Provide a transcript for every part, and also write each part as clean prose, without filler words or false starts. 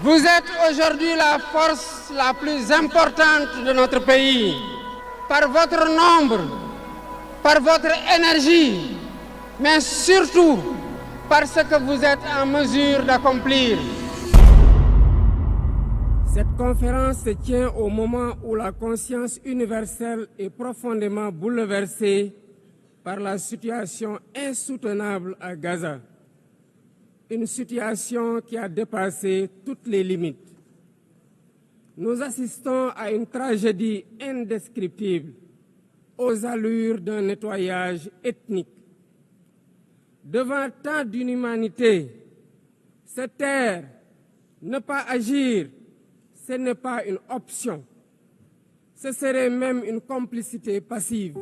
Vous êtes aujourd'hui la force la plus importante de notre pays. Par votre nombre, par votre énergie, mais surtout parce que vous êtes en mesure d'accomplir. Cette conférence se tient au moment où la conscience universelle est profondément bouleversée par la situation insoutenable à Gaza. Une situation qui a dépassé toutes les limites. Nous assistons à une tragédie indescriptible, aux allures d'un nettoyage ethnique. Devant tant d'inhumanité, se taire, ne pas agir, ce n'est pas une option. Ce serait même une complicité passive.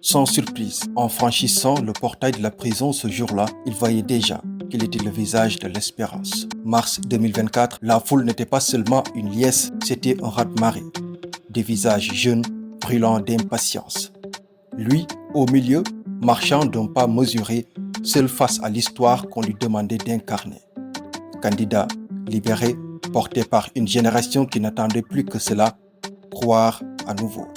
Sans surprise, en franchissant le portail de la prison ce jour-là, il voyait déjà qu'il était le visage de l'espérance. Mars 2024, la foule n'était pas seulement une liesse, c'était un raz-de-marée. Des visages jeunes, brûlants d'impatience. Lui, au milieu, marchant d'un pas mesuré, seul face à l'histoire qu'on lui demandait d'incarner. Candidat, libéré, porté par une génération qui n'attendait plus que cela, croire à nouveau.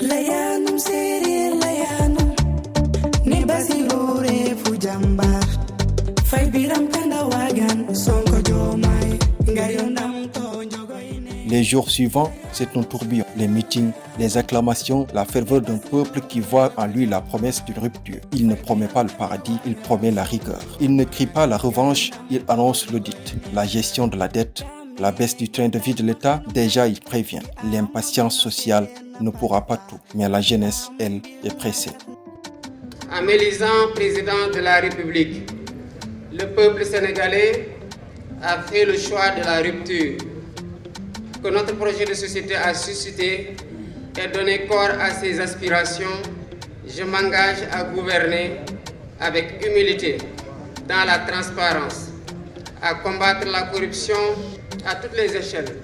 Layanum serir layanum ni basirore fujambar fay biram penda wagan sonko jomay ngayonam to njogoyne. Les jours suivants, c'est un tourbillon. Les meetings, les acclamations, la ferveur d'un peuple qui voit en lui la promesse d'une rupture. Il ne promet pas le paradis, il promet la rigueur. Il ne crie pas la revanche, il annonce l'audit, la gestion de la dette, la baisse du train de vie de l'État. Déjà, il prévient. L'impatience sociale ne pourra pas tout, mais la jeunesse, elle, est pressée. En m'élisant président de la République, le peuple sénégalais a fait le choix de la rupture que notre projet de société a suscité et donné corps à ses aspirations. Je m'engage à gouverner avec humilité, dans la transparence, à combattre la corruption à toutes les échelles.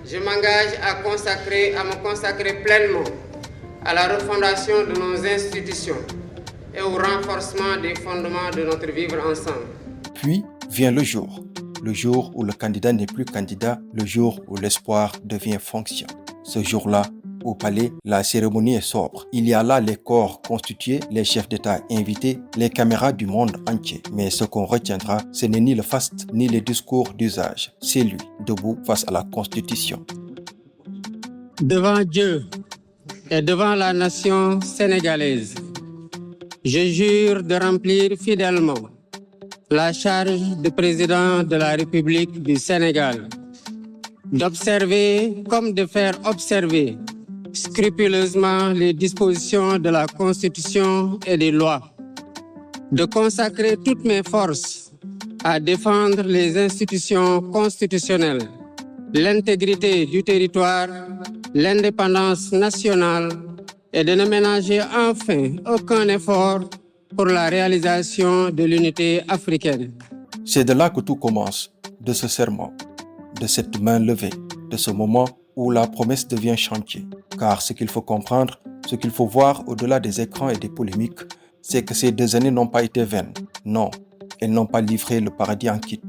Je m'engage à me consacrer pleinement à la refondation de nos institutions et au renforcement des fondements de notre vivre ensemble. Puis vient le jour où le candidat n'est plus candidat, le jour où l'espoir devient fonction. Ce jour-là, au palais, la cérémonie est sobre. Il y a là les corps constitués, les chefs d'État invités, les caméras du monde entier. Mais ce qu'on retiendra, ce n'est ni le faste, ni les discours d'usage. C'est lui, debout face à la Constitution. Devant Dieu et devant la nation sénégalaise, je jure de remplir fidèlement la charge de président de la République du Sénégal, d'observer comme de faire observer scrupuleusement les dispositions de la Constitution et des lois, de consacrer toutes mes forces à défendre les institutions constitutionnelles, l'intégrité du territoire, l'indépendance nationale et de ne ménager enfin aucun effort pour la réalisation de l'unité africaine. C'est de là que tout commence, de ce serment, de cette main levée, de ce moment où la promesse devient chantier. Car ce qu'il faut comprendre, ce qu'il faut voir au-delà des écrans et des polémiques, c'est que ces 2 années n'ont pas été vaines. Non, elles n'ont pas livré le paradis en kit.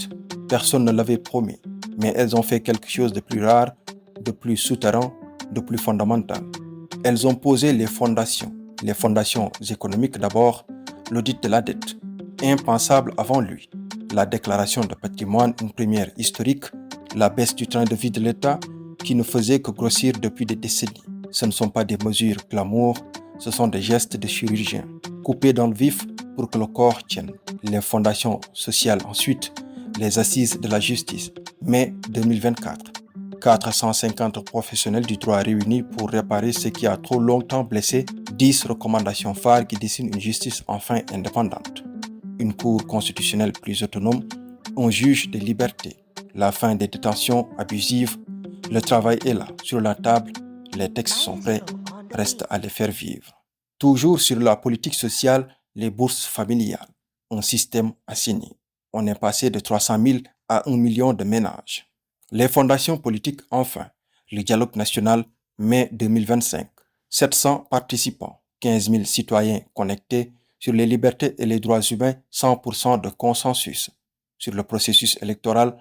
Personne ne l'avait promis, mais elles ont fait quelque chose de plus rare, de plus souterrain, de plus fondamental. Elles ont posé les fondations économiques d'abord, l'audit de la dette, impensable avant lui, la déclaration de patrimoine, une première historique, la baisse du train de vie de l'État qui ne faisait que grossir depuis des décennies. Ce ne sont pas des mesures glamour, ce sont des gestes de chirurgien, coupés dans le vif pour que le corps tienne. Les fondations sociales ensuite, les assises de la justice, mai 2024. 450 professionnels du droit réunis pour réparer ce qui a trop longtemps blessé, 10 recommandations phares qui dessinent une justice enfin indépendante. Une cour constitutionnelle plus autonome, un juge des libertés, la fin des détentions abusives. Le travail est là, sur la table, les textes sont prêts, reste à les faire vivre. Toujours sur la politique sociale, les bourses familiales, un système assigné. On est passé de 300 000 à 1 million de ménages. Les fondations politiques enfin, le dialogue national, mai 2025, 700 participants, 15 000 citoyens connectés sur les libertés et les droits humains, 100% de consensus. Sur le processus électoral,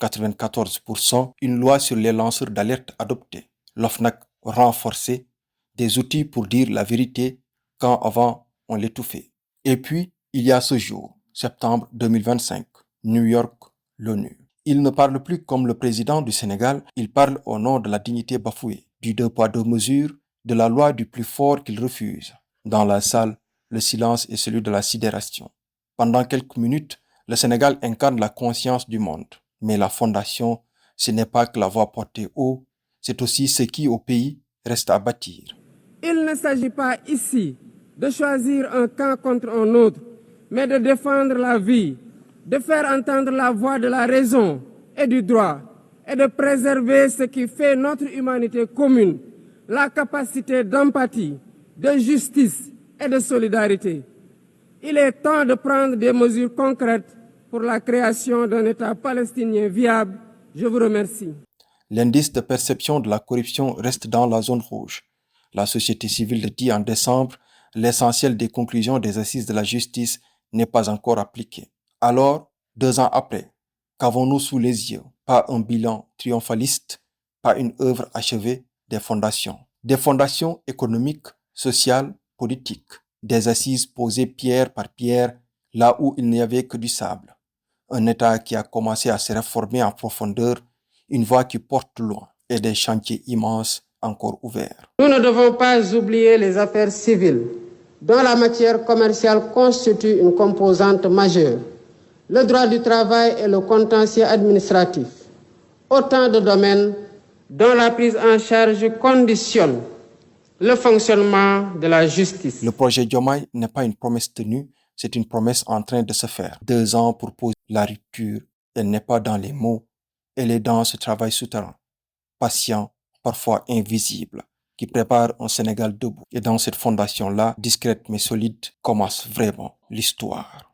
94%, une loi sur les lanceurs d'alerte adoptée. L'OFNAC renforcé, des outils pour dire la vérité quand avant on l'étouffait. Et puis, il y a ce jour, septembre 2025, New York, l'ONU. Il ne parle plus comme le président du Sénégal, il parle au nom de la dignité bafouée, du deux poids deux mesures, de la loi du plus fort qu'il refuse. Dans la salle, le silence est celui de la sidération. Pendant quelques minutes, le Sénégal incarne la conscience du monde. Mais la fondation, ce n'est pas que la voix portée haut, c'est aussi ce qui au pays reste à bâtir. Il ne s'agit pas ici de choisir un camp contre un autre, mais de défendre la vie, de faire entendre la voix de la raison et du droit, et de préserver ce qui fait notre humanité commune, la capacité d'empathie, de justice et de solidarité. Il est temps de prendre des mesures concrètes pour la création d'un État palestinien viable. Je vous remercie. L'indice de perception de la corruption reste dans la zone rouge. La société civile le dit en décembre, l'essentiel des conclusions des assises de la justice n'est pas encore appliqué. Alors, 2 ans après, qu'avons-nous sous les yeux? Pas un bilan triomphaliste, pas une œuvre achevée, des fondations. Des fondations économiques, sociales, politiques. Des assises posées pierre par pierre, là où il n'y avait que du sable. Un État qui a commencé à se réformer en profondeur, une voie qui porte loin et des chantiers immenses encore ouverts. Nous ne devons pas oublier les affaires civiles, dont la matière commerciale constitue une composante majeure. Le droit du travail et le contentieux administratif. Autant de domaines dont la prise en charge conditionne le fonctionnement de la justice. Le projet Diomaye n'est pas une promesse tenue, c'est une promesse en train de se faire. 2 ans pour poser la rupture, elle n'est pas dans les mots, elle est dans ce travail souterrain, patient, parfois invisible, qui prépare un Sénégal debout. Et dans cette fondation-là, discrète mais solide, commence vraiment l'histoire.